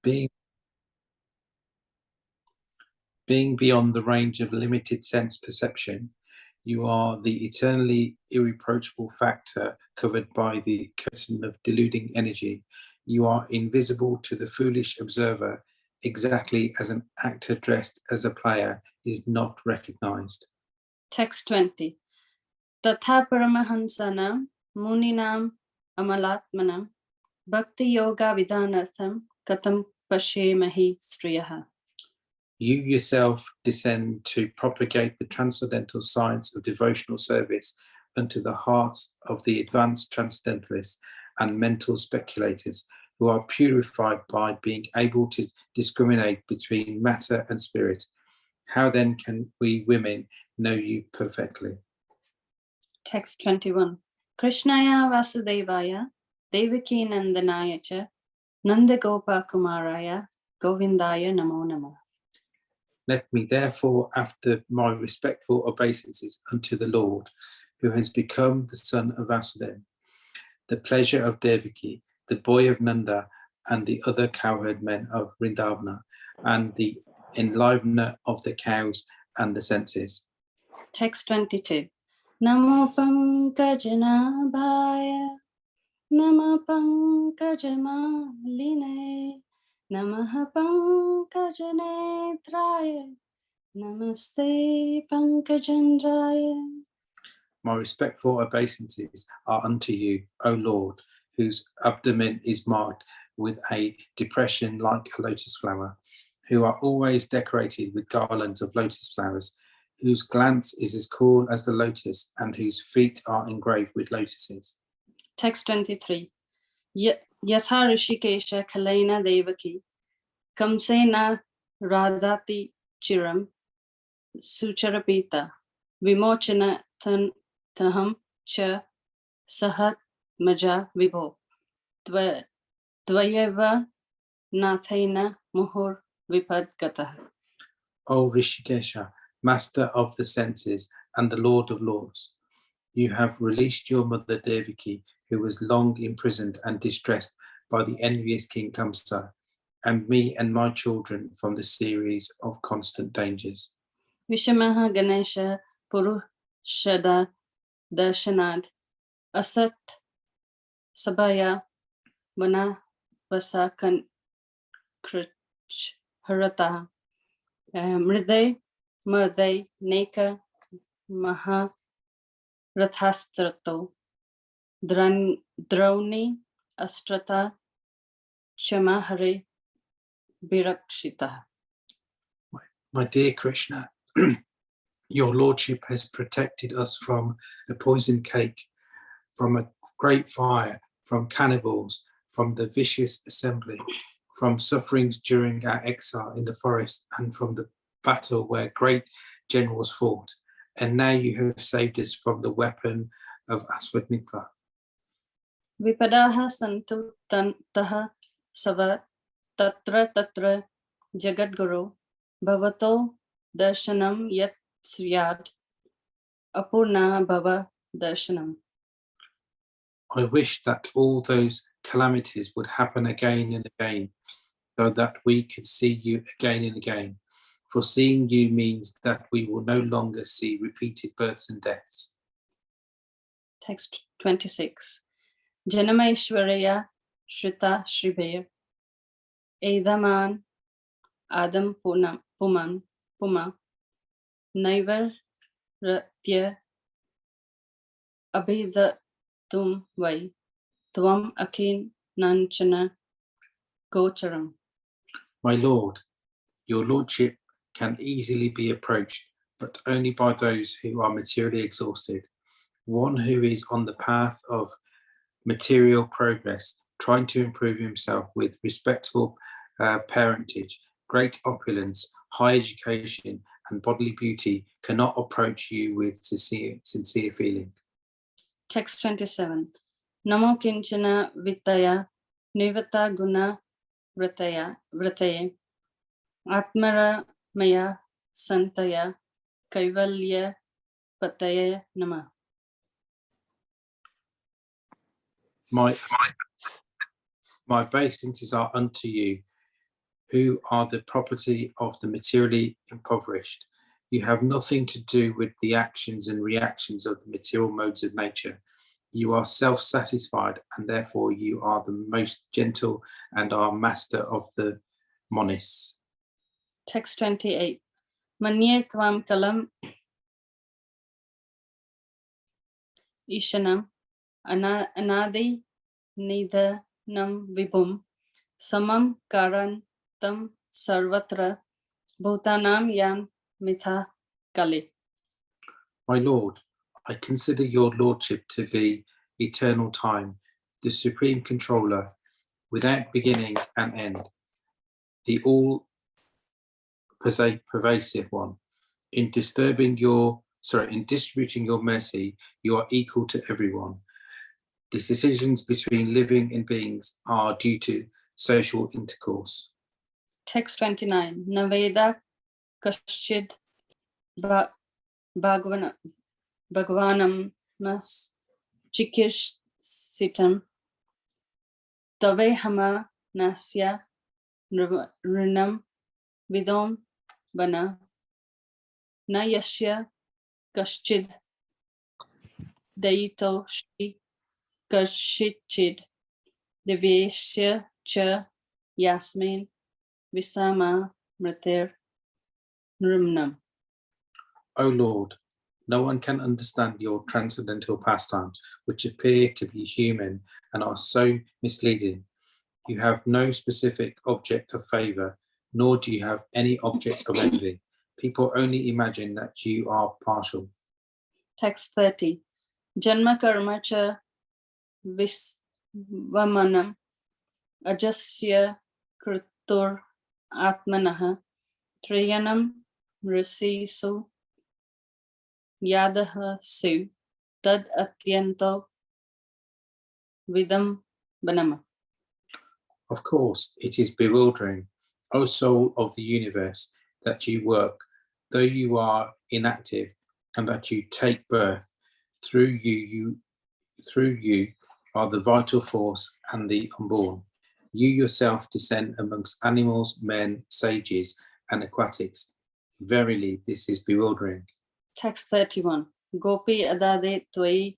Being beyond the range of limited sense perception, you are the eternally irreproachable factor covered by the curtain of deluding energy. You are invisible to the foolish observer, exactly as an actor dressed as a player is not recognized. Text 20. Tatha Paramahansanam Muninam Amalatmanam Bhakti Yoga Vidhanartham Katam Pashemahi Striyaha. You yourself descend to propagate the transcendental science of devotional service unto the hearts of the advanced transcendentalists and mental speculators who are purified by being able to discriminate between matter and spirit. How then can we women know you perfectly? Text 21. Krishnaya Vasudevaya Devaki Nandanaya cha Nandagopa Kumaraya Govindaya Namo Namo. Let me therefore, after my respectful obeisances unto the Lord, who has become the son of Vasudeva, the pleasure of Devaki, the boy of Nanda, and the other cowherd men of Vrindavana, and the enlivener of the cows and the senses. Text 22. Namo Pankajanabhaya Nama Pankajamaline Namaha Pankajanetraya Namaste Pankajandraya. My respectful obeisances are unto you, O Lord, whose abdomen is marked with a depression like a lotus flower, who are always decorated with garlands of lotus flowers, whose glance is as cool as the lotus, and whose feet are engraved with lotuses. Text 23. Yatha Rishikesha Kalena Devaki Kamsena Radhati Chiram Sucharapita Vimochana Taham Cha Sahat Maja Vibho Dvayeva Nathena Muhur Vipad Gatah. O Rishikesha, master of the senses and the Lord of Lords, you have released your mother Devaki, who was long imprisoned and distressed by the envious King Kamsa, and me and my children from the series of constant dangers. Vishamaha Ganesha Purushada Darshanad Asat Sabaya Vana Vasakan Krich Harata Mriday Murday Neka Maha Rathastrato Drauni Astrata Chamahare Birakshita. My dear Krishna, your lordship has protected us from a poisoned cake, from a great fire, from cannibals, from the vicious assembly, from sufferings during our exile in the forest, and from the battle where great generals fought. And now you have saved us from the weapon of Asvatnitva. Vipadaha santu taha sava tatra jagadguru bhavato darshanam yat sriyad apurna bhava darshanam. I wish that all those calamities would happen again and again, so that we could see you again and again. For seeing you means that we will no longer see repeated births and deaths. Text 26. Janamaishwarya Shrita Shribir Edaman Adam Puma Naivar Ratya Abhidatum Vai Tvam Akin Nanchana Gocharam. My lord, your lordship can easily be approached, but only by those who are materially exhausted. One who is on the path of material progress, trying to improve himself with respectable parentage, great opulence, high education, and bodily beauty, cannot approach you with sincere feeling. Text 27. Namo Kinchana Vitaya Nivata Guna Vrataye Atmara Maya Santaya Kaivalya Pataya Nama. My obeisances are unto you, who are the property of the materially impoverished. You have nothing to do with the actions and reactions of the material modes of nature. You are self-satisfied, and therefore you are the most gentle and are master of the monists. Text 28. Manye tvam kalam Ishanam anadi nidhanam vibhum samam karan tam sarvatra bhutanam yan mitha kali. My Lord, I consider your lordship to be eternal time, the supreme controller, without beginning and end, the all pervasive one. In distributing your mercy, you are equal to everyone. The decisions between living and beings are due to social intercourse. Text 29. Naveda kashchid bhagwanam nas chikishsitam tavehama nasya rinam vidom bana na yashya kashchid daito shri kashichid divyeshya cha yasmin visama mritir nrimnam. O Lord, no one can understand your transcendental pastimes, which appear to be human and are so misleading. You have no specific object of favor, nor do you have any object of envy. People only imagine that you are partial. Text 30. Janma karma cha visvamanam ajasya kritur atmanaha triyanam risisu yadaha su tad atyanto vidam banama. Of course, it is bewildering, O soul of the universe, that you work, though you are inactive, and that you take birth. Through you are the vital force and the unborn. You yourself descend amongst animals, men, sages, and aquatics. Verily, this is bewildering. Text 31. Gopi adade twai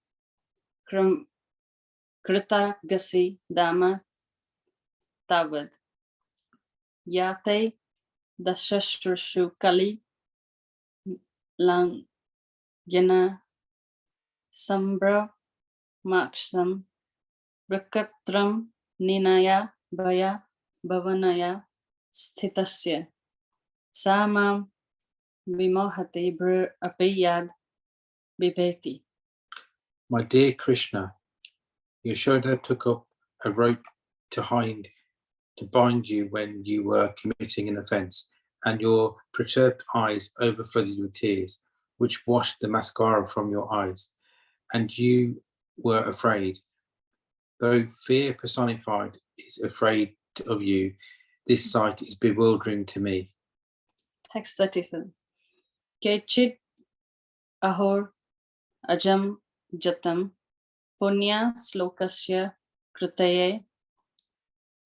krita gasi dama tavad yate dashashushu kali lang yana sambra maksham rakatram ninaya bhaya bhavanaya sthitasya samam vimohati bhr apiyad bibeti. My dear Krishna, Yashoda took up a rope to bind you when you were committing an offence, and your perturbed eyes overflowed with tears, which washed the mascara from your eyes, and you were afraid. Though fear personified is afraid of you, this sight is bewildering to me. Text 37. Kechid ahor ajam jatam punya slokasya kritaye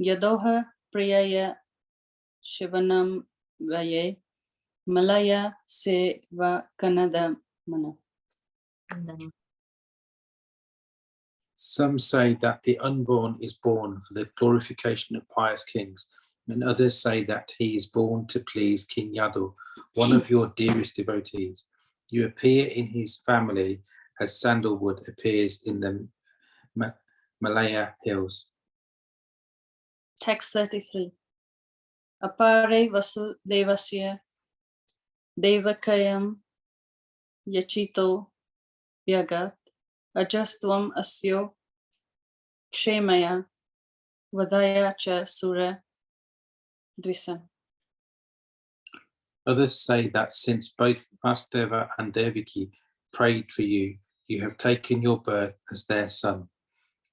yadoha priyaya shivanam vaye malaya seva kanada mana. Some say that the unborn is born for the glorification of pious kings, and others say that he is born to please King Yadu, one of your dearest devotees. You appear in his family as sandalwood appears in the Malaya hills. Text 33. Apare vasu devasya devakayam yachito vyagat ajastvam asyo kshemaya vadaya cha sura dvisam. Others say that since both Vasudeva and Devaki prayed for you, you have taken your birth as their son.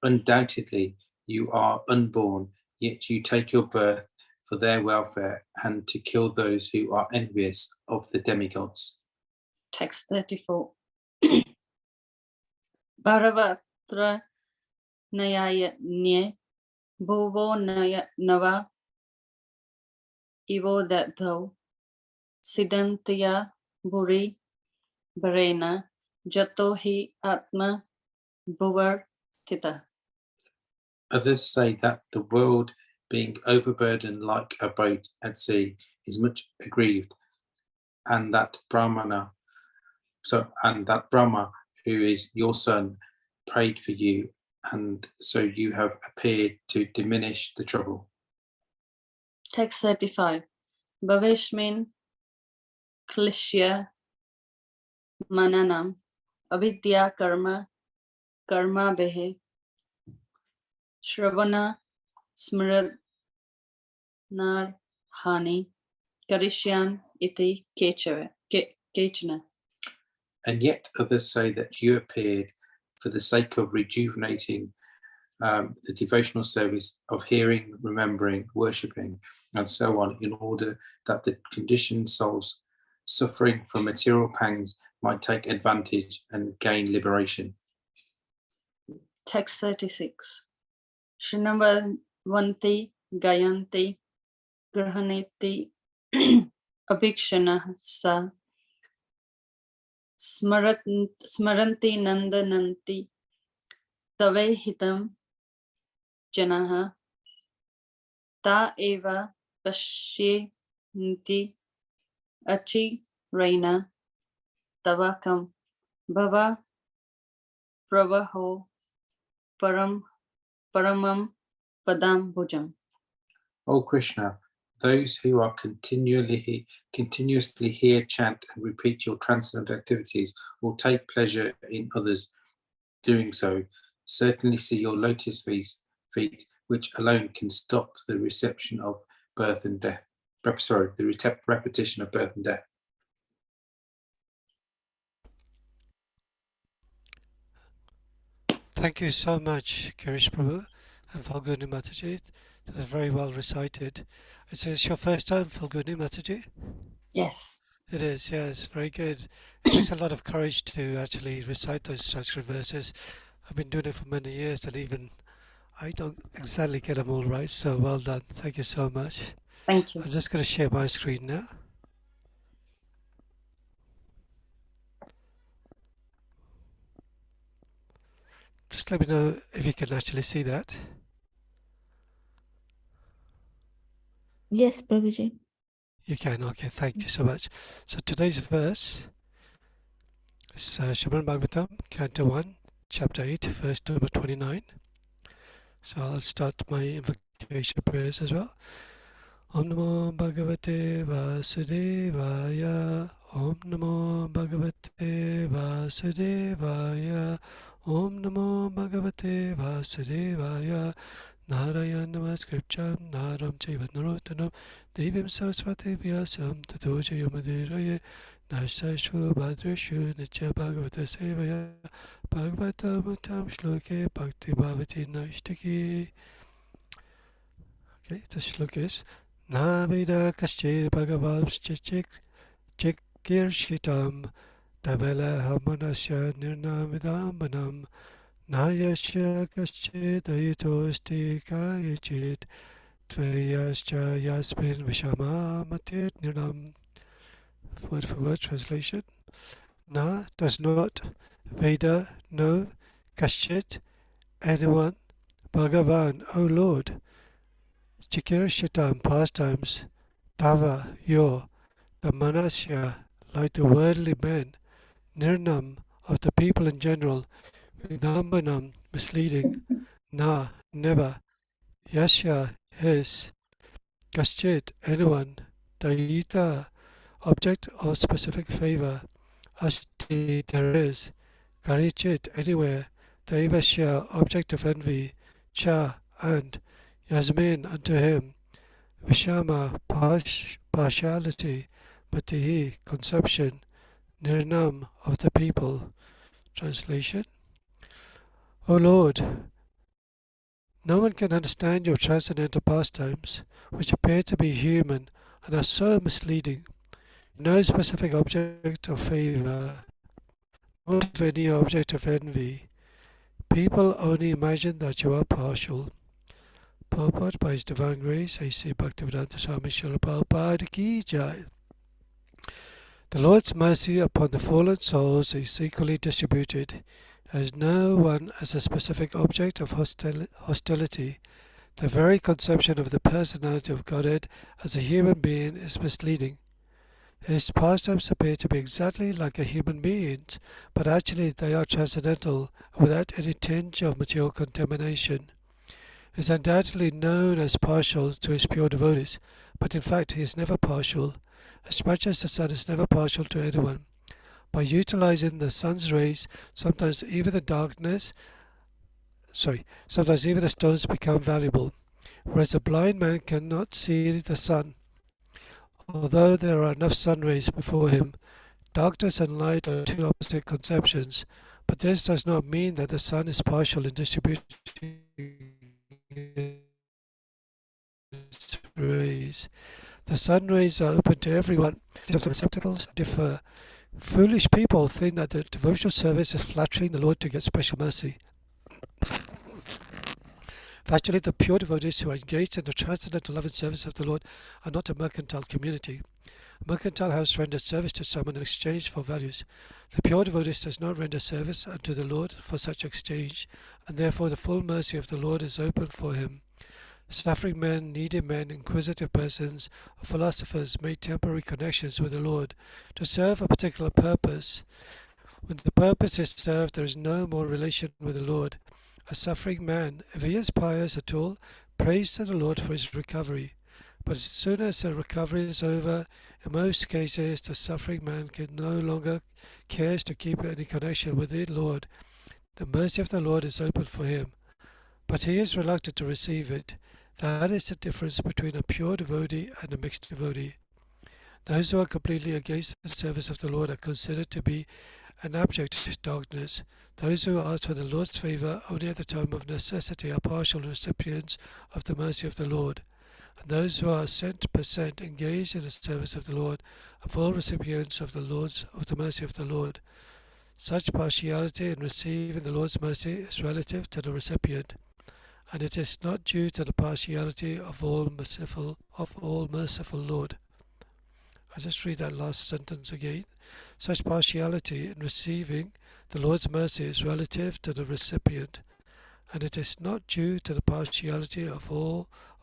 Undoubtedly, you are unborn, yet you take your birth for their welfare and to kill those who are envious of the demigods. Text 34. Bharavatra nayaya nye bhuvo nava Evo that thou Siddhantya Buri Barena Jato hi Atma Bhuvar Tita. Others say that the world, being overburdened like a boat at sea, is much aggrieved, and that Brahma, who is your son, prayed for you, and so you have appeared to diminish the trouble. Text 35. Bhavishmin Klishya Mananam Avidya Karma Behe Shravana Smradnar Hani Karishyan Iti Kechana. And yet others say that you appeared for the sake of rejuvenating the devotional service of hearing, remembering, worshipping, and so on, in order that the conditioned souls suffering from material pangs might take advantage and gain liberation. Text 36. Shrinavanti Gayanti Grahaneti Abhikshana Sa Smaranti Nandananti Tave Hitam Janaha Ta Eva Pashyanti Achi Raina Tavakam Bhava Pravaho Paramam Padam Bhujam. O Krishna, those who are continuously hear, chant, and repeat your transcendent activities, or take pleasure in others doing so, certainly see your lotus feet, which alone can stop the reception of birth and death. The repetition of birth and death. Thank you so much, Kirish Prabhu and Falguni Mataji. That was very well recited. Is this your first time, Falguni Mataji? Yes. It is, yes, very good. It takes a lot of courage to actually recite those Sanskrit verses. I've been doing it for many years, and even I don't exactly get them all right, so well done. Thank you so much. Thank you. I'm just going to share my screen now. Just let me know if you can actually see that. Yes, Prabhuji. You can, okay, thank you so much. So today's verse is Srimad Bhagavatam, Canto 1, Chapter 8, verse number 29. So I'll start my invocation prayers as well. Om Namo Bhagavate Vasudevaya. Om Namo Bhagavate Vasudevaya. Om Namo Bhagavate Vasudevaya. Narayana Namaskrityam Naram Chaiva Narottanam Devim Saraswati Vyasam Tato Jayamadiraye Nashashvu Bhadreshu Nitya Bhagavata Sevaya Bhagavata Mutam Shloke Bhakti Bhavati Naishtaki. Okay, the shlok is Navida Kashchir Bhagavams Chikir Tavela Hamanasya Nirnamidambanam Nayasya Kashchid Ayitosti Kayachit Tvayascha Yasmin Vishama Matir Nirnam. Word for word translation. Na does not, Veda no, Kashchit anyone, Bhagavan, O Lord, Chikir Shitam pastimes, Tava your, the Manasya like the worldly men, Nirnam of the people in general, Vidambanam misleading, Na never, Yasya his, Kaschit anyone, Dayita object of specific favor, Asti there is, Karichit anywhere, Daivasya object of envy, Cha and Yasmin unto him, Vishama partiality, Matihi conception, Nirnam of the people. Translation. O Lord, no one can understand your transcendental pastimes, which appear to be human and are so misleading. No specific object of favor, not any object of envy. People only imagine that you are partial. Purport by His Divine Grace, A.C. Bhaktivedanta Swami Srila Prabhupada Ki Jai. The Lord's mercy upon the fallen souls is equally distributed, as no one as a specific object of hostility. The very conception of the personality of Godhead as a human being is misleading. His pastimes appear to be exactly like a human being's, but actually they are transcendental, without any tinge of material contamination. He is undoubtedly known as partial to his pure devotees, but in fact he is never partial, as much as the sun is never partial to anyone. By utilizing the sun's rays, sometimes even the stones become valuable, whereas a blind man cannot see the sun. Although there are enough sun rays before him, darkness and light are two opposite conceptions, but this does not mean that the sun is partial in distributing its rays. The sun rays are open to everyone. The receptacles differ. Foolish people think that the devotional service is flattering the Lord to get special mercy. Actually, the pure devotees who are engaged in the transcendental love and service of the Lord are not a mercantile community. A mercantile house renders service to someone in exchange for values. The pure devotee does not render service unto the Lord for such exchange, and therefore the full mercy of the Lord is open for him. Suffering men, needy men, inquisitive persons, or philosophers make temporary connections with the Lord to serve a particular purpose. When the purpose is served, there is no more relation with the Lord. A suffering man, if he is pious at all, prays to the Lord for his recovery. But as soon as the recovery is over, in most cases the suffering man can no longer cares to keep any connection with the Lord. The mercy of the Lord is open for him, but he is reluctant to receive it. That is the difference between a pure devotee and a mixed devotee. Those who are completely against the service of the Lord are considered to be an abject darkness. Those who ask for the Lord's favour only at the time of necessity are partial recipients of the mercy of the Lord, and those who are 100% engaged in the service of the Lord are full recipients of the mercy of the Lord. Such partiality in receiving the Lord's mercy is relative to the recipient, and it is not due to the partiality of all merciful Lord. I'll just read that last sentence again. Such partiality in receiving the Lord's mercy is relative to the recipient, and it is not due to the partiality of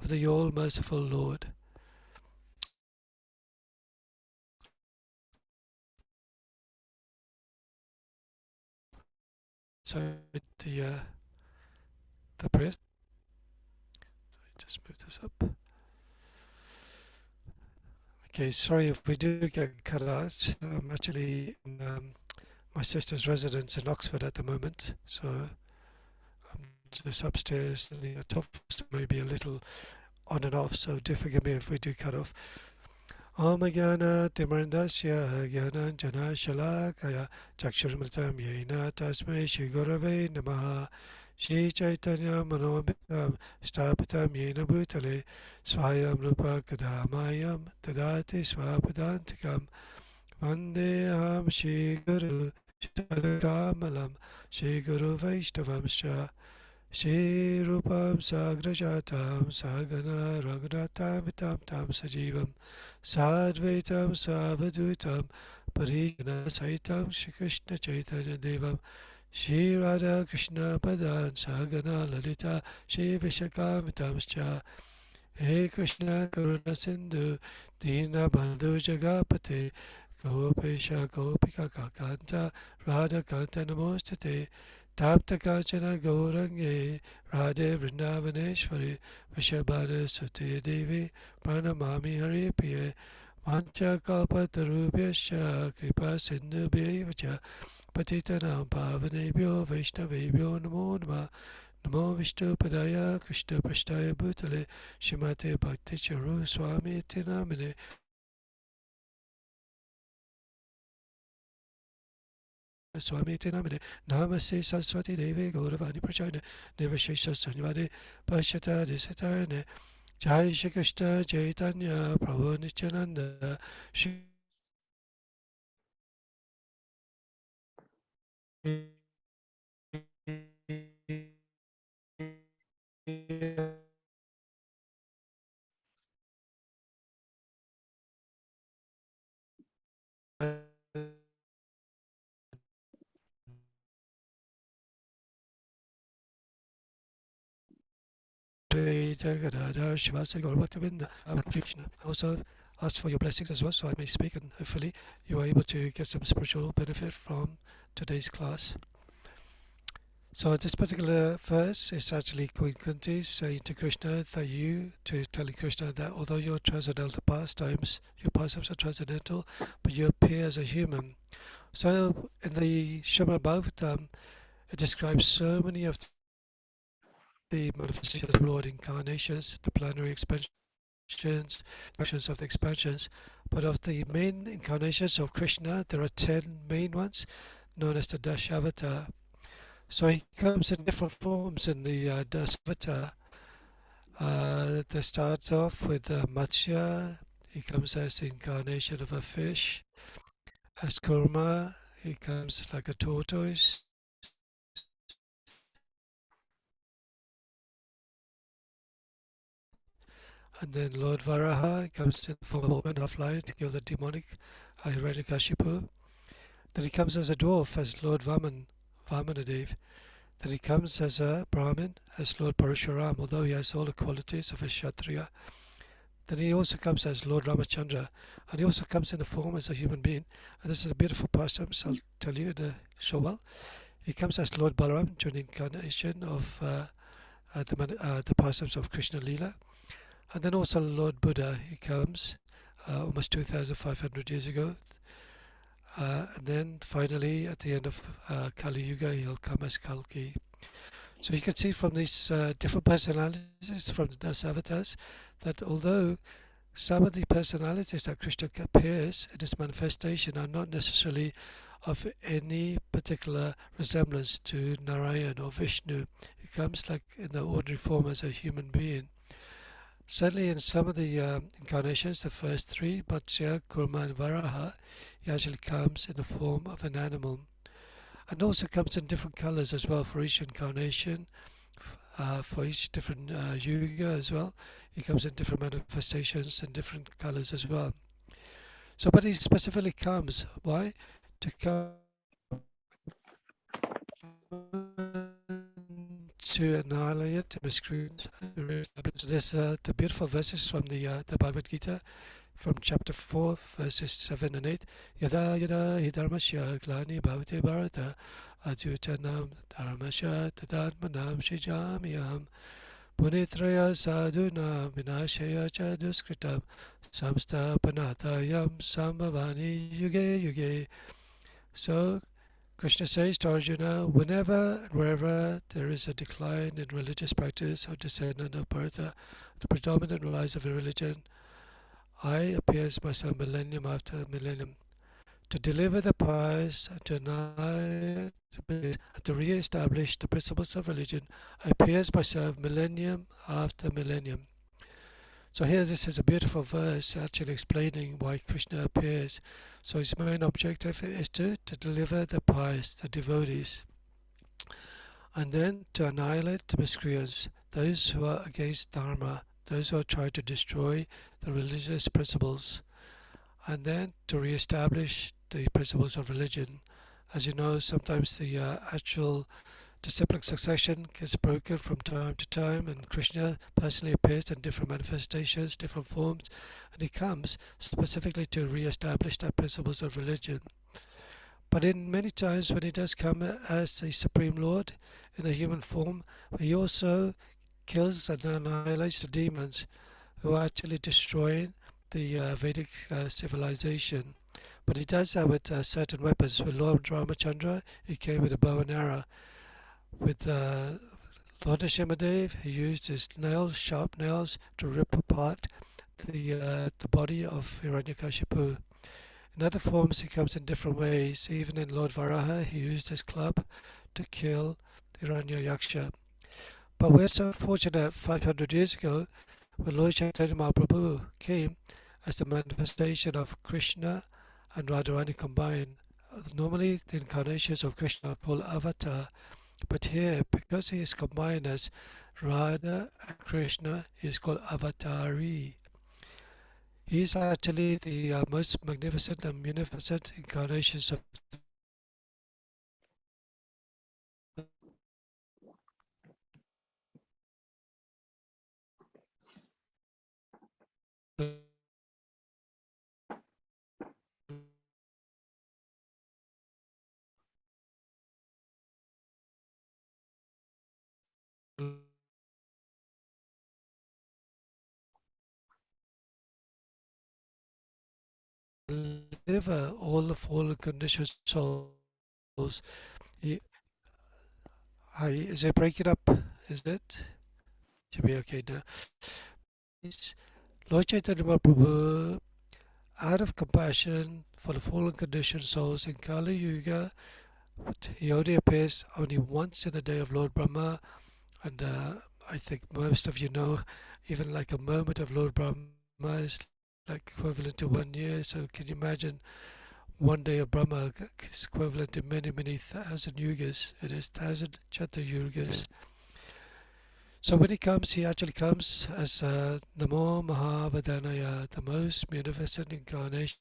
the all-merciful Lord. So the prayer. Just move this up. Okay, sorry if we do get cut out. I'm actually in my sister's residence in Oxford at the moment, so I'm just upstairs. The top may be a little on and off, so do forgive me if we do cut off. Om Jnana Timrandasya Jnananjana Shalakaya Chakshurmritam Yena Tasmai Shri Gurave Namaha Shri Chaitanya Manobitam Stapitam Yena Bhutale Swayam Rupa Kadamayam Tadati Swapadantikam Vandeham Shri Guru Shadakamalam Shri Guru Vaishnavamscha Shri Rupam Sagrajatam Sagana Raghunatam Vitam Tam Sajivam Sadvaitam Savadutam Parijana Saitam Shri Krishna Chaitanya Devam Shri Radha Krishna Padan Sagana Lalita Shri Vishakam Vitamscha He Krishna Karuna Sindhu Dina Bandhu Jagapate Gopesha Gopika Kakanta Radha Kanta Namostate Tapta Kanchana Gaurange Radhe Vrindavaneshwari Vishabhana Sute Devi Pranamami Hari Priye Mancha Kalpatarubhyascha Kripa Sindhubhyevacha Patitanam Pavanebhyo Vaishnavebhyo Namo Namah Namo Vishnu Padaya Krishna Prashtaya Bhutale Shrimate Bhakti Charu Swami Iti Namine Swami Iti Namine Namaste Saraswati Devi Gauravani Prachana Nirvashesha Sanyavadi Pashata Disatayane Jai Shri Krishna Chaitanya Prabhu Nityananda Shri Krishna. I also ask for your blessings as well, so I may speak, and hopefully you are able to get some spiritual benefit from today's class. So this particular verse is actually Queen Kunti saying to Krishna telling Krishna that although your transcendental pastimes, your pastimes are transcendental, but you appear as a human. So in the Srimad Bhagavatam, it describes so many of the manifestations of the Lord, incarnations, the plenary expansions, expressions of the expansions. But of the main incarnations of Krishna, there are 10 main ones, known as the Dashavata. So he comes in different forms in the Dashavata. That starts off with Matsya. He comes as the incarnation of a fish. As Kurma, he comes like a tortoise. And then Lord Varaha comes in the form of a woman half-lion to kill the demonic Hiranyakashipu. Then he comes as a dwarf, as Lord Vamanadev. Then he comes as a Brahmin, as Lord Parashuram, although he has all the qualities of a Kshatriya. Then he also comes as Lord Ramachandra, and he also comes in the form as a human being. And this is a beautiful pastime, so I'll tell you in a short while. He comes as Lord Balaram during the incarnation of the pastimes of Krishna Lila. And then also Lord Buddha, he comes almost 2,500 years ago. And then finally, at the end of Kali Yuga, he'll come as Kalki. So you can see from these different personalities from the Dasavatars that although some of the personalities that Krishna appears in his manifestation are not necessarily of any particular resemblance to Narayan or Vishnu, he comes like in the ordinary form as a human being. Certainly in some of the incarnations, the first three, Matsya, Kurma and Varaha, he actually comes in the form of an animal. And also comes in different colors as well for each incarnation, for each different yuga as well. He comes in different manifestations and different colors as well. So, but he specifically comes, why? To come to annihilate the miscreants. So there's the beautiful verses from the Bhagavad Gita, from chapter 4, verses 7 and 8. Yada yada hi dharmasya glani bhavate bharata adyutanam dharmasya tadatmanam shijamiyam punitraya sadhuna vinashaya cha duskritam samstapanatayam sambhavani yuge yuge. So Krishna says to Arjuna, whenever and wherever there is a decline in religious practice or descendant of Bharata, the predominant rise of a religion, I appear as myself millennium after millennium to deliver the pious and to annihilate and to re-establish the principles of religion. I appear as myself millennium after millennium. So here this is a beautiful verse actually explaining why Krishna appears. So his main objective is to deliver the pious, the devotees, and then to annihilate the miscreants, those who are against Dharma, those who are trying to destroy the religious principles, and then to re-establish the principles of religion. As you know, sometimes the actual disciplic succession gets broken from time to time, and Krishna personally appears in different manifestations, different forms, and he comes specifically to re-establish the principles of religion. But in many times when he does come as the Supreme Lord in a human form, he also kills and annihilates the demons who are actually destroying the Vedic civilization. But he does that with certain weapons. With Lord Ramachandra, he came with a bow and arrow. With Lord Nrsimhadev, he used his nails, sharp nails, to rip apart the body of Hiranyakashipu. In other forms, he comes in different ways. Even in Lord Varaha, he used his club to kill Hiranyayaksha. But we're so fortunate 500 years ago, when Lord Chaitanya Mahaprabhu came as the manifestation of Krishna and Radharani combined. Normally, the incarnations of Krishna are called avatar. But here, because he is combined as Radha and Krishna, he is called Avatari. He is actually the most magnificent and munificent incarnations of deliver all the fallen conditioned souls. He, hi, is it breaking up? Is it? Should be okay now. It's Lord Chaitanya Mahaprabhu, out of compassion for the fallen conditioned souls in Kali Yuga, he only appears only once in the day of Lord Brahma, and I think most of you know, even like a moment of Lord Brahma is like equivalent to 1 year. So can you imagine one day of Brahma is equivalent to many, many thousand yugas? It is thousand Chatra yugas. So when he comes, he actually comes as Namo Mahavadhanaya, the most munificent incarnation.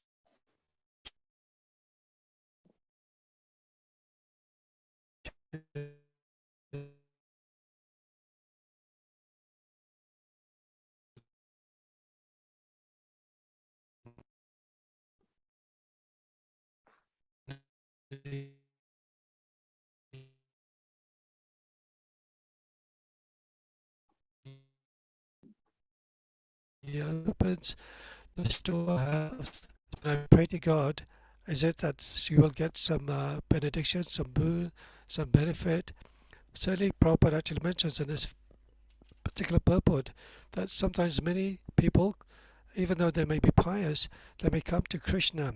He opens the storehouse. And I pray to God, is it that you will get some benediction, some boon, some benefit? Certainly, Prabhupada actually mentions in this particular purport that sometimes many people, even though they may be pious, they may come to Krishna.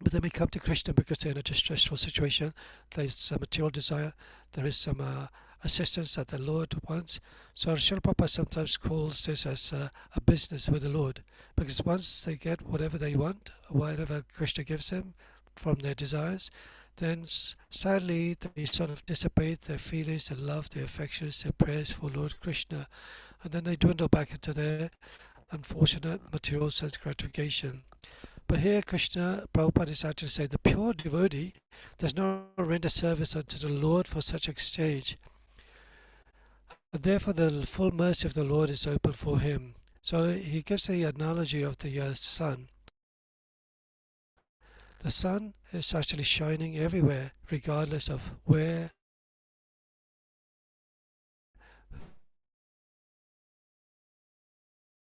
But they may come to Krishna because they're in a distressful situation. There's some material desire. There is some assistance that the Lord wants. So Srila Prabhupada sometimes calls this as a business with the Lord. Because once they get whatever they want, whatever Krishna gives them from their desires, then sadly they sort of dissipate their feelings, their love, their affections, their prayers for Lord Krishna. And then they dwindle back into their unfortunate material sense gratification. But here Krishna, Prabhupada is actually saying the pure devotee does not render service unto the Lord for such exchange. And therefore the full mercy of the Lord is open for him. So he gives the analogy of the sun. The sun is actually shining everywhere, regardless of where,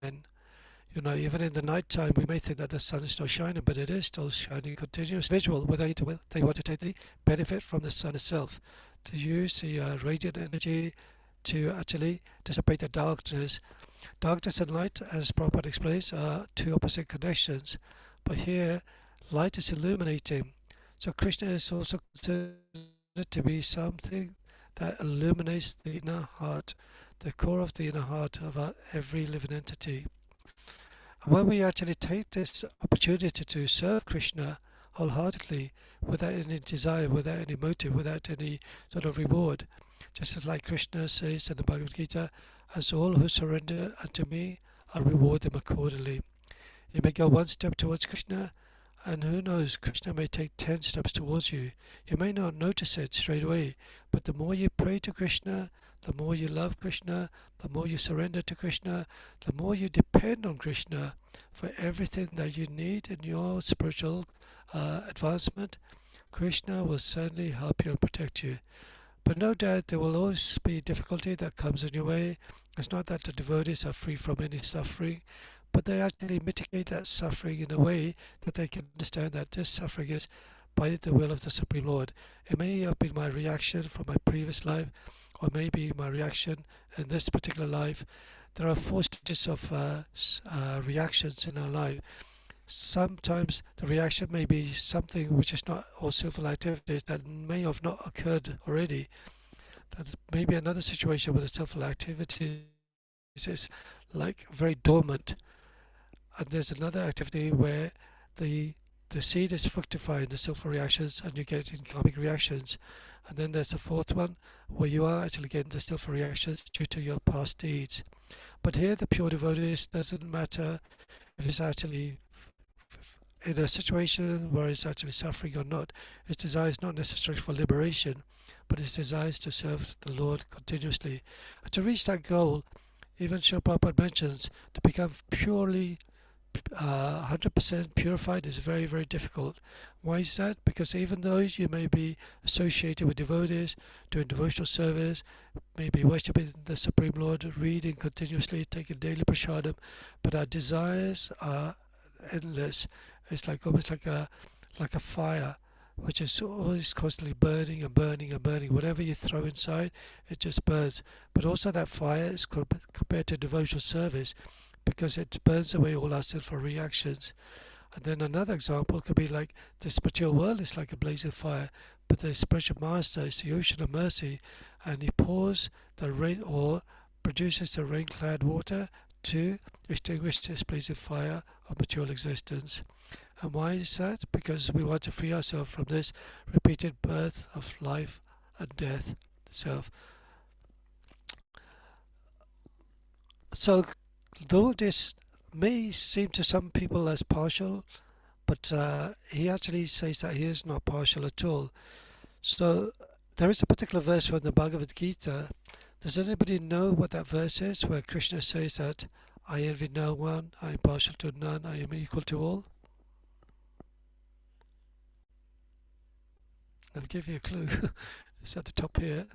and even in the night time, we may think that the sun is not shining, but it is still shining continuous visual, whether they want to take the benefit from the sun itself, to use the radiant energy to actually dissipate the darkness. Darkness and light, as Prabhupada explains, are two opposite connections, but here light is illuminating. So Krishna is also considered to be something that illuminates the inner heart, the core of the inner heart of every living entity. And when we actually take this opportunity to serve Krishna wholeheartedly, without any desire, without any motive, without any sort of reward, just as like Krishna says in the Bhagavad Gita, as all who surrender unto me, I reward them accordingly. You may go one step towards Krishna, and who knows, Krishna may take 10 steps towards you. You may not notice it straight away, but the more you pray to Krishna, the more you love Krishna, the more you surrender to Krishna, the more you depend on Krishna for everything that you need in your spiritual advancement, Krishna will certainly help you and protect you. But no doubt there will always be difficulty that comes in your way. It's not that the devotees are free from any suffering, but they actually mitigate that suffering in a way that they can understand that this suffering is by the will of the Supreme Lord. It may have been my reaction from my previous life, or maybe my reaction in this particular life. There are 4 stages of reactions in our life. Sometimes the reaction may be something which is not all sinful activities that may have not occurred already. That may be another situation where the sinful activity is like very dormant, and there's another activity where the seed is fructifying the sinful reactions and you get in karmic reactions. And then there's a 4th one where you are actually getting the sinful reactions due to your past deeds. But here the pure devotees, doesn't matter if it's actually in a situation where it's actually suffering or not. His desire is not necessarily for liberation, but his desire is to serve the Lord continuously. And to reach that goal, even Srila Prabhupada mentions, to become purely 100% purified is very, very difficult. Why is that? Because even though you may be associated with devotees, doing devotional service, maybe worshipping the Supreme Lord, reading continuously, taking daily prasadam, but our desires are endless. It's like almost like a fire, which is always constantly burning and burning and burning. Whatever you throw inside, it just burns. But also that fire is compared to devotional service, because it burns away all our sinful reactions. And then another example could be like this material world is like a blazing fire, but the spiritual master is the ocean of mercy, and he pours the rain or produces the rain-clad water to extinguish this blazing fire of material existence. And why is that? Because we want to free ourselves from this repeated birth of life and death itself. So, though this may seem to some people as partial, but he actually says that he is not partial at all. So, there is a particular verse from the Bhagavad Gita. Does anybody know what that verse is, where Krishna says that I envy no one, I am partial to none, I am equal to all? I'll give you a clue. It's at the top here.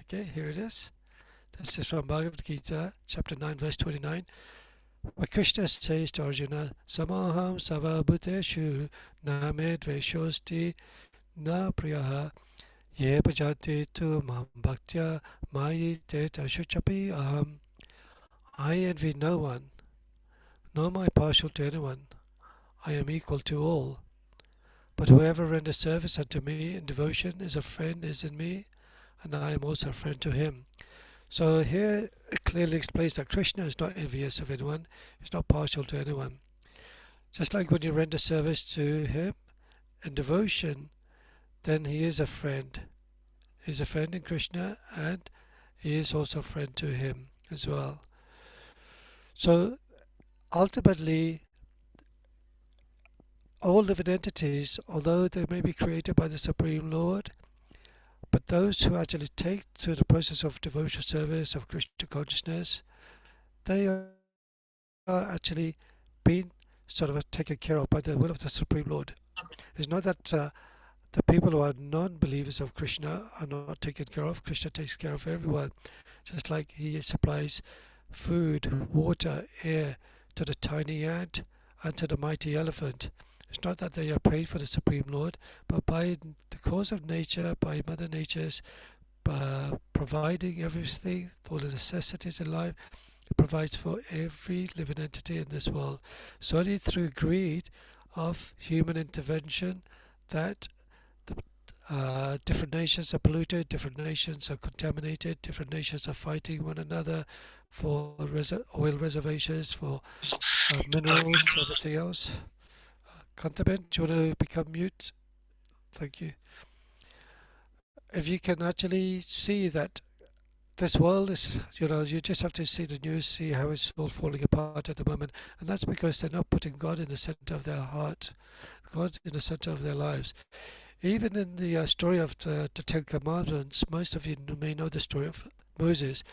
Okay, here it is. This is from Bhagavad Gita, chapter 9, verse 29, where Krishna says to Arjuna, Samaham savabhuteshu na me dveshosti na priyaha ye bhajante tu mam bhaktya mayi te tashuchapi aham. I envy no one, nor am I partial to anyone. I am equal to all. But whoever renders service unto me in devotion is a friend is in me, and I am also a friend to him. So here it clearly explains that Krishna is not envious of anyone, he's not partial to anyone. Just like when you render service to him in devotion, then he is a friend. He's a friend in Krishna, and he is also a friend to him as well. So ultimately, all living entities, although they may be created by the Supreme Lord, but those who actually take to the process of devotional service of Krishna consciousness, they are actually being sort of taken care of by the will of the Supreme Lord. It's not that the people who are non-believers of Krishna are not taken care of. Krishna takes care of everyone, just like he supplies food, water, air to the tiny ant and to the mighty elephant. It's not that they are praying for the Supreme Lord, but by the course of nature, by Mother Nature's providing everything, all the necessities in life, it provides for every living entity in this world. So only through greed of human intervention that different nations are polluted, different nations are contaminated, different nations are fighting one another for oil reservations, for minerals, everything else. Kantaben, do you want to become mute? Thank you. If you can actually see that this world is, you just have to see the news, see how it's all falling apart at the moment, and that's because they're not putting God in the center of their heart, God in the center of their lives. Even in the story of the Ten Commandments, most of you may know the story of Moses,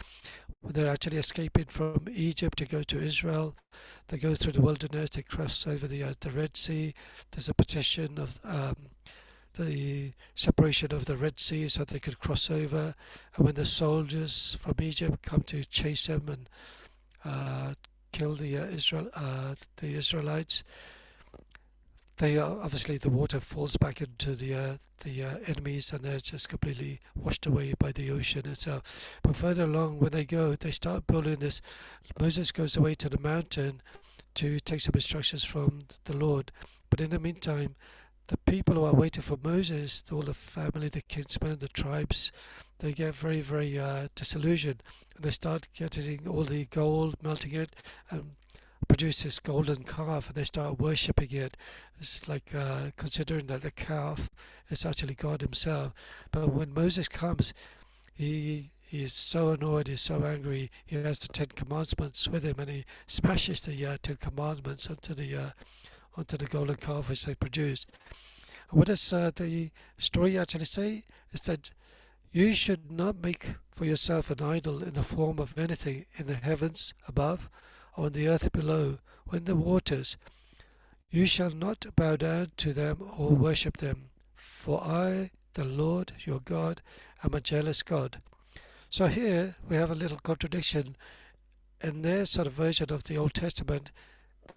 when they're actually escaping from Egypt to go to Israel. They go through the wilderness, they cross over the Red Sea. There's a petition of the separation of the Red Sea so they could cross over. And when the soldiers from Egypt come to chase them and kill the Israelites, they obviously the water falls back into the enemies, and they're just completely washed away by the ocean itself. But further along, when they go, they start building this. Moses goes away to the mountain to take some instructions from the Lord. But in the meantime, the people who are waiting for Moses, all the family, the kinsmen, the tribes, they get very, very disillusioned, and they start getting all the gold, melting it, and produce this golden calf, and they start worshipping it. It's like considering that the calf is actually God himself. But when Moses comes, he is so annoyed, he's so angry. He has the Ten Commandments with him, and he smashes the Ten Commandments onto the golden calf which they produced. And what does the story actually say? Is that you should not make for yourself an idol in the form of anything in the heavens above, or on the earth below, or in the waters. You shall not bow down to them or worship them, for I, the Lord your God, am a jealous God. So here we have a little contradiction. In their sort of version of the Old Testament,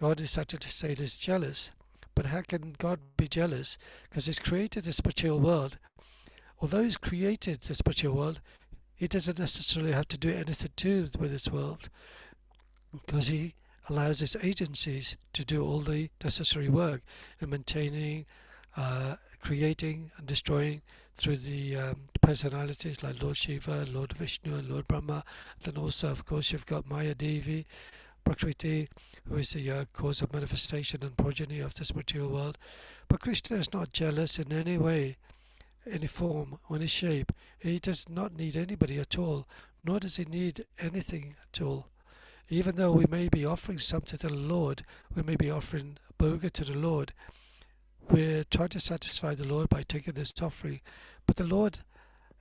God is actually saying is jealous. But how can God be jealous? Because He's created this material world. Although He's created this material world, He doesn't necessarily have to do anything to do with this world, because He allows His agencies to do all the necessary work in maintaining, creating and destroying through the personalities like Lord Shiva, Lord Vishnu and Lord Brahma. Then also, of course, you've got Maya Devi, Prakriti, who is the cause of manifestation and progeny of this material world. But Krishna is not jealous in any way, any form or any shape. He does not need anybody at all, nor does he need anything at all. Even though we may be offering something to the Lord, we may be offering bhoga to the Lord, we're trying to satisfy the Lord by taking this offering. But the Lord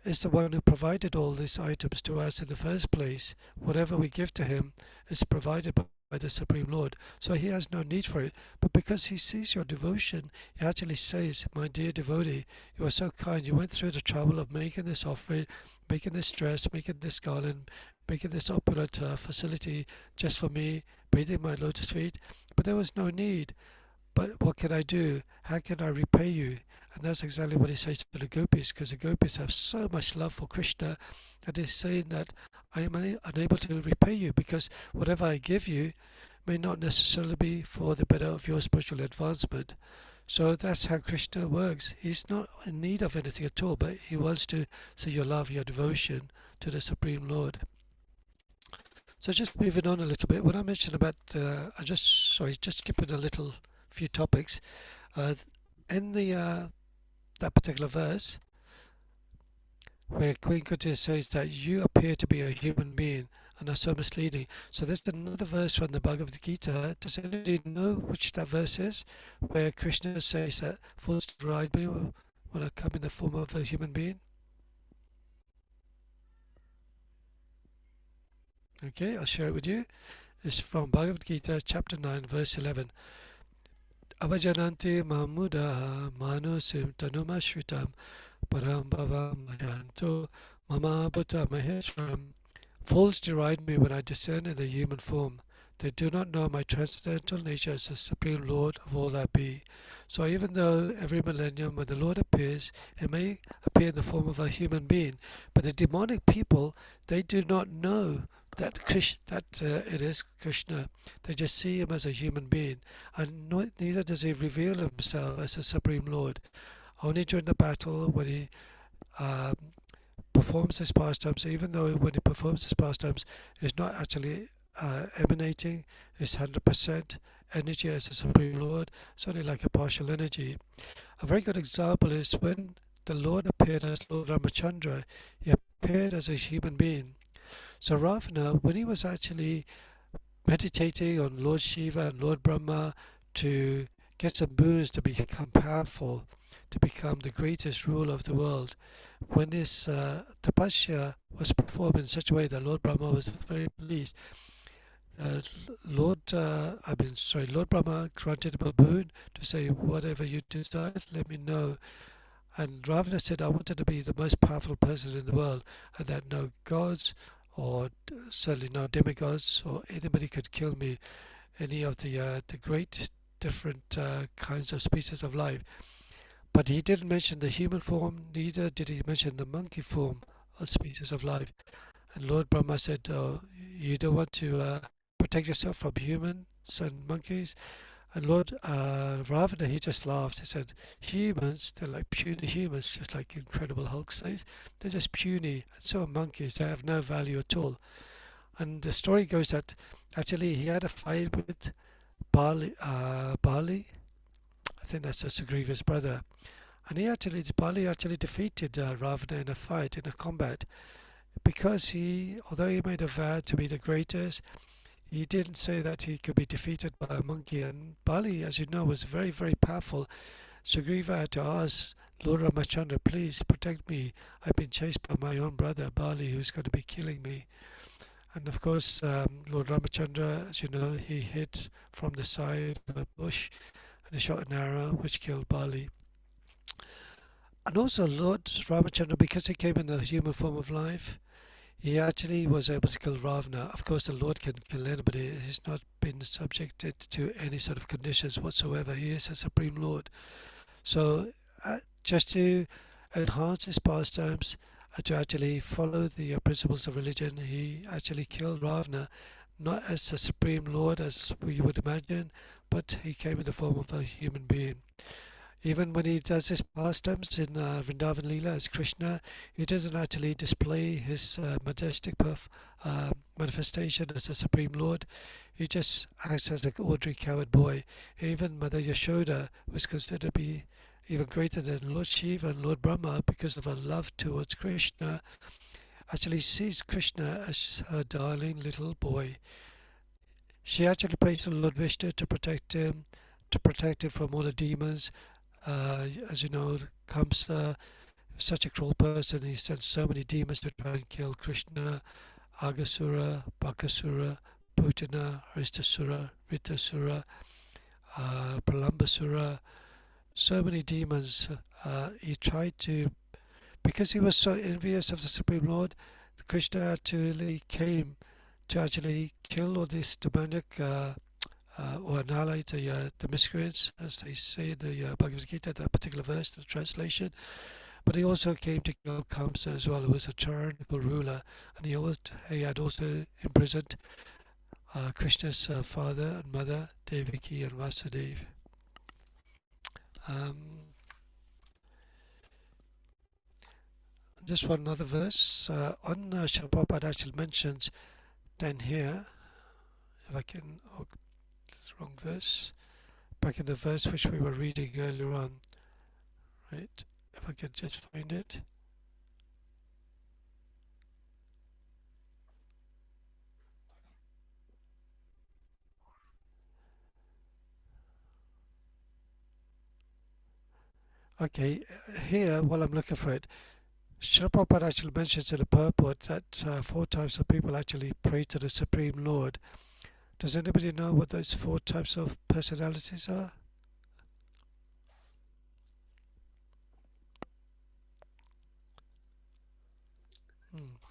is the one who provided all these items to us in the first place. Whatever we give to Him is provided by the Supreme Lord. So He has no need for it. But because He sees your devotion, He actually says, my dear devotee, you are so kind. You went through the trouble of making this offering, making this dress, making this garland, making this opulent facility just for me, bathing my lotus feet. But there was no need. But what can I do? How can I repay you? And that's exactly what He says to the gopis, because the gopis have so much love for Krishna that He's saying that I am unable to repay you, because whatever I give you may not necessarily be for the better of your spiritual advancement. So that's how Krishna works. He's not in need of anything at all, but He wants to see your love, your devotion to the Supreme Lord. So just moving on a little bit, when I mentioned about, just skipping a little few topics. In the that particular verse, where Queen Kuti says that you appear to be a human being and are so misleading. So there's another verse from the Bhagavad Gita. Does anybody know which that verse is? Where Krishna says that fools deride me when I come in the form of a human being. Okay, I'll share it with you. It's from Bhagavad Gita, chapter 9, verse 11. Avajananti mamuda manusim tanumashritam param bhavam majanto mama bhuta maheshwaram. Fools deride me when I descend in the human form. They do not know my transcendental nature as the Supreme Lord of all that be. So even though every millennium when the Lord appears, He may appear in the form of a human being, but the demonic people, they do not know that it is Krishna. They just see Him as a human being, and neither does He reveal Himself as the Supreme Lord. Only during the battle, when He performs His pastimes, even though when He performs His pastimes, is not actually emanating His 100% energy as the Supreme Lord. It's only like a partial energy. A very good example is when the Lord appeared as Lord Ramachandra. He appeared as a human being. So Ravana, when he was actually meditating on Lord Shiva and Lord Brahma to get some boons to become powerful, to become the greatest ruler of the world, when this tapasya was performed in such a way that Lord Brahma was very pleased, Lord Brahma granted him a boon to say, whatever you desire, let me know. And Ravana said, I wanted to be the most powerful person in the world, and that no gods or certainly no demigods or anybody could kill me, any of the great different kinds of species of life. But he didn't mention the human form, neither did he mention the monkey form of species of life. And Lord Brahma said, oh, you don't want to protect yourself from humans and monkeys? And Lord Ravana, he just laughed. He said, humans, they're like puny humans, just like Incredible Hulk says. They're just puny, and so are monkeys. They have no value at all. And the story goes that actually he had a fight with Bali. I think that's Sugriva's brother. And Bali actually defeated Ravana in a fight, in a combat, because although he made a vow to be the greatest, he didn't say that he could be defeated by a monkey. And Bali, as you know, was very, very powerful. Sugriva had to ask Lord Ramachandra, please protect me. I've been chased by my own brother Bali, who's going to be killing me. And of course, Lord Ramachandra, as you know, he hit from the side of a bush and he shot an arrow which killed Bali. And also Lord Ramachandra, because he came in the human form of life, he actually was able to kill Ravana. Of course, the Lord can kill anybody. He's not been subjected to any sort of conditions whatsoever. He is a Supreme Lord. So, just to enhance his pastimes, to actually follow the principles of religion, he actually killed Ravana, not as a Supreme Lord as we would imagine, but he came in the form of a human being. Even when he does his pastimes in Vrindavan Leela as Krishna, he doesn't actually display his majestic manifestation as a Supreme Lord. He just acts as an ordinary coward boy. Even Mother Yashoda was considered to be even greater than Lord Shiva and Lord Brahma because of her love towards Krishna, actually sees Krishna as her darling little boy. She actually prays to Lord Vishnu to protect him from all the demons. As you know, Kamsa is such a cruel person. He sent so many demons to try and kill Krishna, Agasura, Bakasura, Putana, Haristasura, Ritasura, Pralambasura, so many demons. He tried to, because he was so envious of the Supreme Lord, Krishna actually came to actually kill all these demonic or annihilate the miscreants, as they say in the Bhagavad Gita, that particular verse, the translation. But he also came to kill Kamsa as well, who was a tyrannical ruler, and he had also imprisoned Krishna's father and mother, Devaki and Vasudeva. Just one other verse on Srila Prabhupada actually mentions then here, if I can, oh, wrong verse, back in the verse which we were reading earlier on, right? If I could just find it. Okay, here, while I'm looking for it, Srila Prabhupada actually mentions in the purport that 4 types of people actually pray to the Supreme Lord. Does anybody know what those 4 types of personalities are?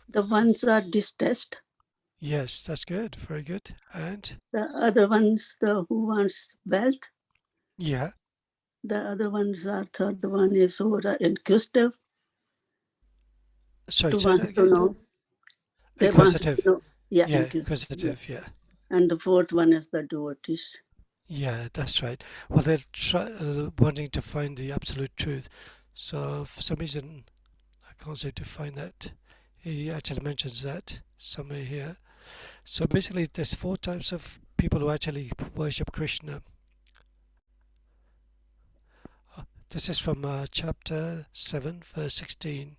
The ones are distressed. Yes, that's good. Very good. And? The other ones, who wants wealth. Yeah. The other ones are, third one is who are inquisitive. Sorry, Who say that wants to again? know. They Inquisitive. want to know. Yeah, inquisitive, yeah. And the 4th one is the devotees. Yeah, that's right. Well, they're wanting to find the absolute truth. So for some reason, I can't seem to find that. He actually mentions that somewhere here. So basically, there's 4 types of people who actually worship Krishna. This is from chapter 7, verse 16.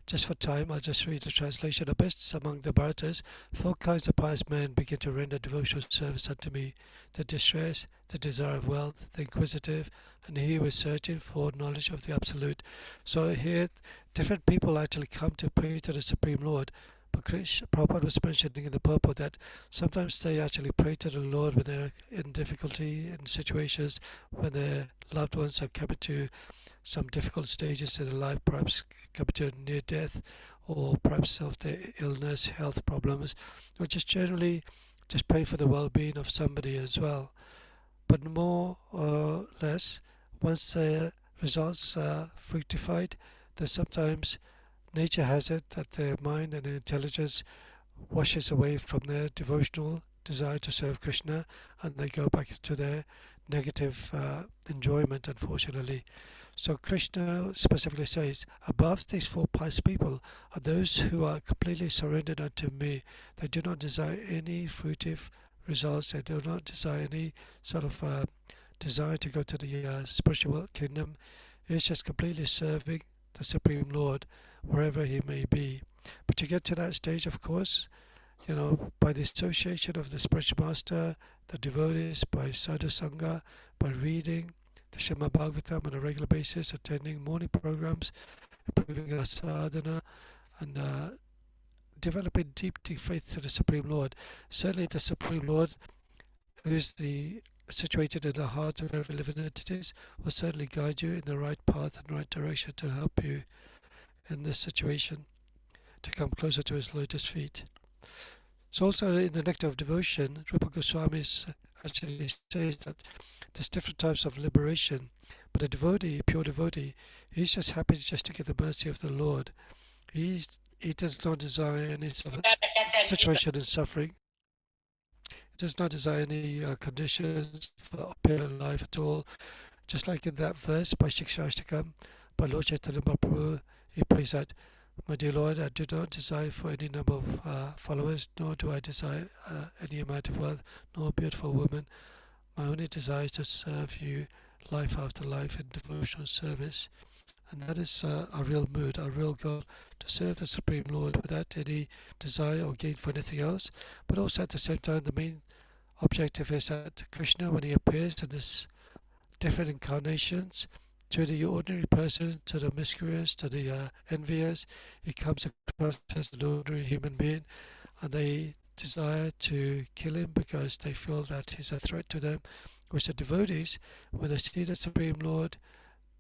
Just for time, I'll just read the translation. The best among the Bharatas, 4 kinds of pious men begin to render devotional service unto me: the distressed, the desire of wealth, the inquisitive, and he who is searching for knowledge of the Absolute. So here, different people actually come to pray to the Supreme Lord. But Prabhupada was mentioning in the purport that sometimes they actually pray to the Lord when they're in difficulty, in situations when their loved ones are coming to some difficult stages in their life, perhaps coming to near death, or perhaps of their illness, health problems, or just generally just praying for the well-being of somebody as well. But more or less, once the results are fructified, then sometimes nature has it that their mind and their intelligence washes away from their devotional desire to serve Krishna, and they go back to their negative enjoyment, unfortunately. So Krishna specifically says, above these 4 pious people are those who are completely surrendered unto me. They do not desire any fruitive results. They do not desire any sort of desire to go to the spiritual kingdom. It's just completely serving the Supreme Lord wherever he may be. But to get to that stage, of course, by the association of the spiritual master, the devotees, by sadhu sangha, by reading the Srimad Bhagavatam on a regular basis, attending morning programs, improving our sadhana, and developing deep faith to the Supreme Lord. Certainly the Supreme Lord, who is situated in the heart of every living entities, will certainly guide you in the right path and right direction to help you in this situation. to come closer to his lotus feet. So also in the Nectar of Devotion, Rupa Goswami actually says that there's different types of liberation, but a devotee, pure devotee, he's just happy just to get the mercy of the Lord. He does not desire any situation and suffering. He does not desire any conditions for apparent life at all. Just like in that verse by Shikshashtakam, by Lord Chaitanya Mahaprabhu, he prays that, my dear Lord, I do not desire for any number of followers, nor do I desire any amount of wealth, nor a beautiful woman. My only desire is to serve you life after life in devotional service. And that is our real mood, our real goal, to serve the Supreme Lord without any desire or gain for anything else. But also at the same time, the main objective is that Krishna, when he appears in this different incarnations, to the ordinary person, to the miscreants, to the envious, he comes across as an ordinary human being, and they desire to kill him because they feel that he's a threat to them. Whereas the devotees, when they see the Supreme Lord,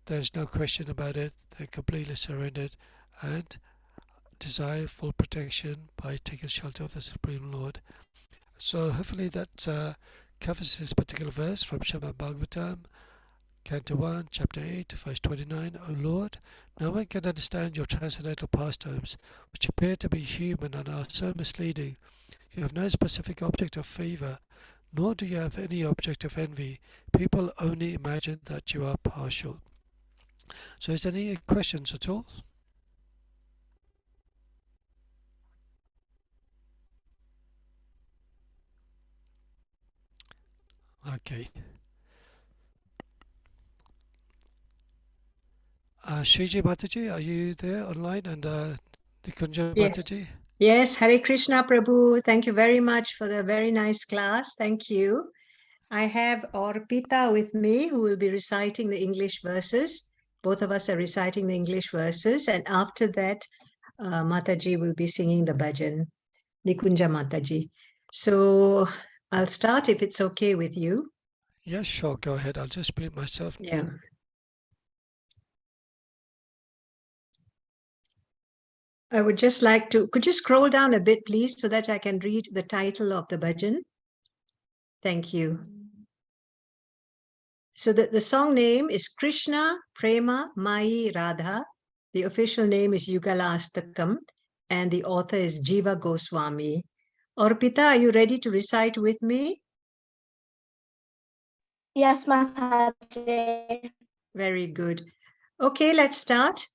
there's no question about it, they're completely surrendered and desire full protection by taking shelter of the Supreme Lord. So hopefully that covers this particular verse from Srimad Bhagavatam, Canto 1, Chapter 8, verse 29. O Lord, no one can understand your transcendental pastimes, which appear to be human and are so misleading. You have no specific object of favour, nor do you have any object of envy. People only imagine that you are partial. So is there any questions at all? Okay. Shriji Mataji, are you there online? And Nikunja Yes. Mataji? Yes, Hare Krishna Prabhu. Thank you very much for the very nice class. Thank you. I have Orpita with me who will be reciting the English verses. Both of us are reciting the English verses. And after that, Mataji will be singing the bhajan, Nikunja Mataji. So I'll start if it's okay with you. Yes, sure, go ahead. I'll just mute myself. Yeah. I would just like to, could you scroll down a bit, please, so that I can read the title of the bhajan? Thank you. So the song name is Krishna Prema Mai Radha. The official name is Yugalastakam, and the author is Jiva Goswami. Orpita, are you ready to recite with me? Yes, Mataji. Very good. Okay, let's start.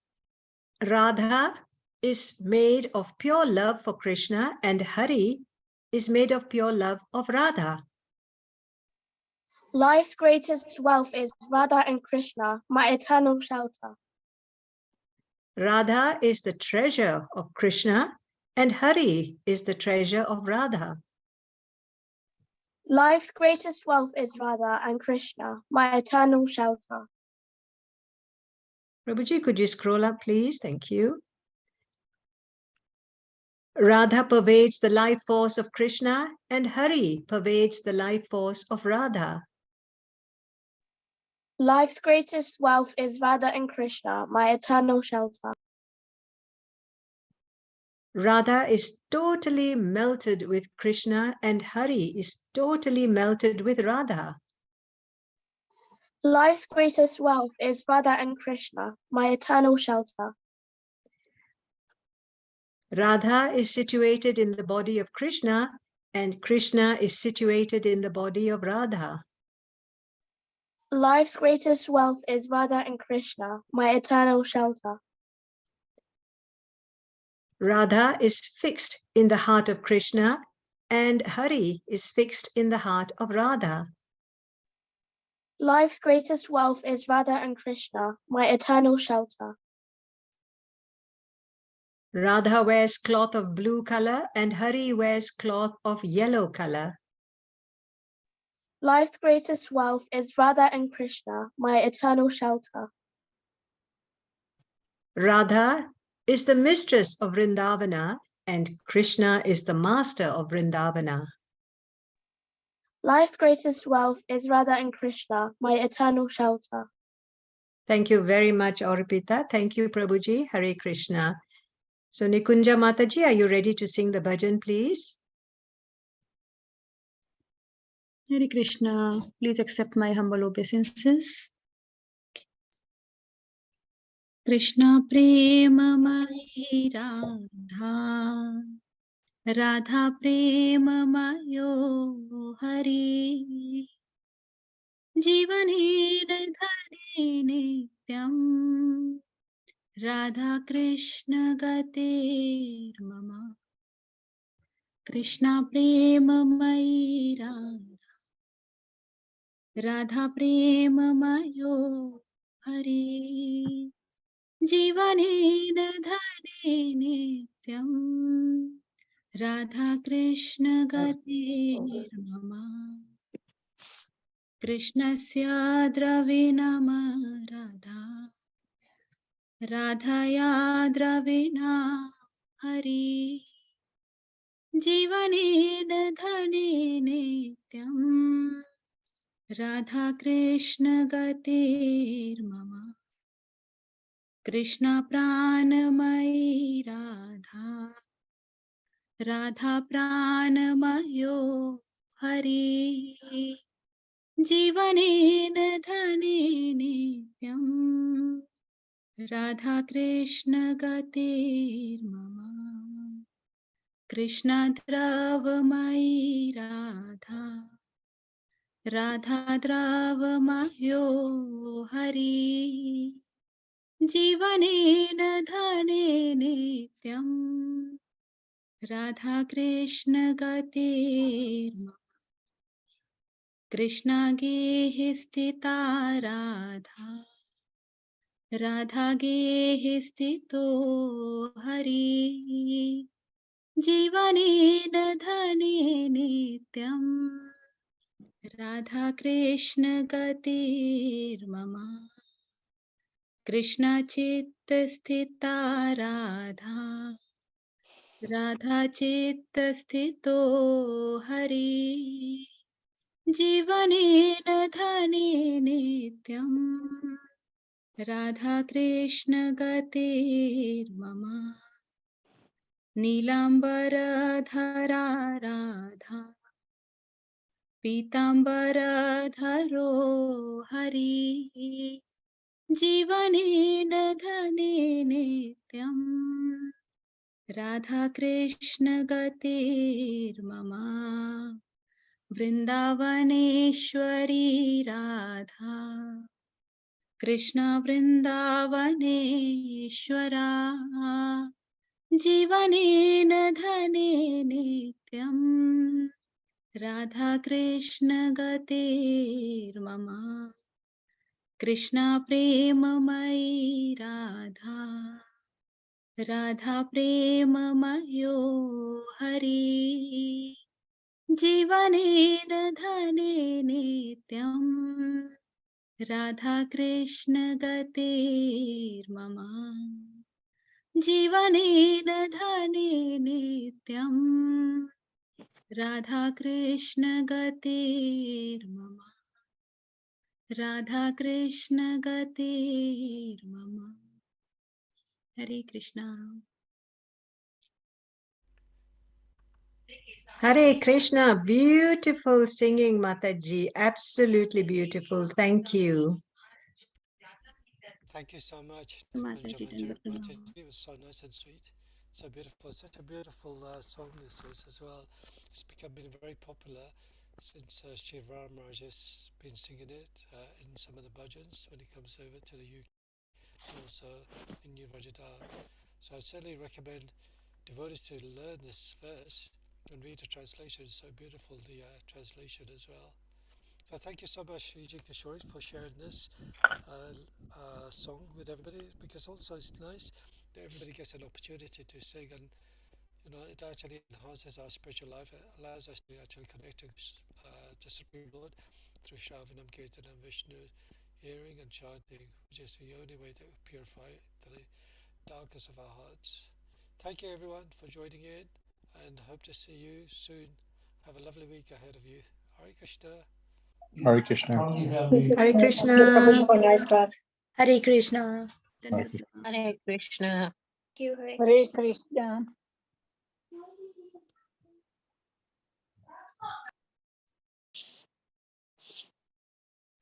Radha is made of pure love for Krishna, and Hari is made of pure love of Radha. Life's greatest wealth is Radha and Krishna, my eternal shelter. Radha is the treasure of Krishna, and Hari is the treasure of Radha. Life's greatest wealth is Radha and Krishna, my eternal shelter. Prabhuji, could you scroll up, please? Thank you. Radha pervades the life force of Krishna, and Hari pervades the life force of Radha. Life's greatest wealth is Radha and Krishna, my eternal shelter. Radha is totally melted with Krishna, and Hari is totally melted with Radha. Life's greatest wealth is Radha and Krishna, my eternal shelter. Radha is situated in the body of Krishna, and Krishna is situated in the body of Radha. Life's greatest wealth is Radha and Krishna, my eternal shelter. Radha is fixed in the heart of Krishna, and Hari is fixed in the heart of Radha. Life's greatest wealth is Radha and Krishna, my eternal shelter. Radha wears cloth of blue color, and Hari wears cloth of yellow color. Life's greatest wealth is Radha and Krishna, my eternal shelter. Radha is the mistress of Vrindavana, and Krishna is the master of Vrindavana. Life's greatest wealth is Radha and Krishna, my eternal shelter. Thank you very much, Orpita. Thank you, Prabhuji. Hare Krishna. So Nikunja Mataji, are you ready to sing the bhajan, please? Hare Krishna, please accept my humble obeisances. Krishna premamayi Radha, Radha premamayo Hari, Jivanena dhane nityam, Radha Krishna gatir mama. Krishna premamayi Radha, Radha premamayo Hari, Jivanena dhane nityam, Radha Krishna gatir mama. Krishnasya dravinam Radha, Radhaya dravina Hari, Jivanena dhane nityam, Radha Krishna gatir mama. Krishna pranamayi Radha, Radha pranamayo Hari, Jivanena dhane nityam, Radha Krishna gatir mama. Krishna dravamayi Radha, Radha dravamayo Hari, Jivanena dhane nityam, Radha Krishna gatir mama. Krishna gehe sthita Radha, Radha gehe sthito Hari, Jivanena dhane nityam, Radha Krishna gatir mama. Krishna chitta sthita Radha, Radha chitta sthito Hari, Jivanena dhane nityam, Radha Krishna gatir mama. Neelambara dhara Radha, Pitambara dharo Hari, Jivanena dhane nityam, Radha Krishna gatir mama. Vrindavaneshwari Radha, Krishna Vrindavaneshwara, Jivanena dhane nityam, Radha Krishna gatir mama. Krishna premamayi Radha, Radha premamayo Hari, Jivanena dhane nityam, Radha Krishna gatir mama. Jivanena dhane nityam, Radha Krishna gatir mama. Radha Krishna gatir mama. Hare Krishna. Hare Krishna, beautiful singing, Mataji. Absolutely beautiful. Thank you. Thank you so much, Mataji, Mataji. It was so nice and sweet, so beautiful. Such a beautiful song this is as well. It's becoming very popular since Shiv Ramaraj has been singing it in some of the bhajans when he comes over to the UK and also in New Rajadhan. So I certainly recommend devotees to learn this verse and read the translation. It's so beautiful, the translation as well. So thank you so much, Srijit Kishore, for sharing this song with everybody, because also it's nice that everybody gets an opportunity to sing, and it actually enhances our spiritual life. It allows us to actually connect to the Supreme Lord through Shravanam, Kirtan and Vishnu, hearing and chanting, which is the only way that we purify the darkness of our hearts. Thank you everyone for joining in, and hope to see you soon. Have a lovely week ahead of you. Hare Krishna. Hare Krishna. Hare Krishna. Nice class. Hare Krishna. Hare Krishna. Hare Krishna. you. Hare Hare Krishna. Krishna.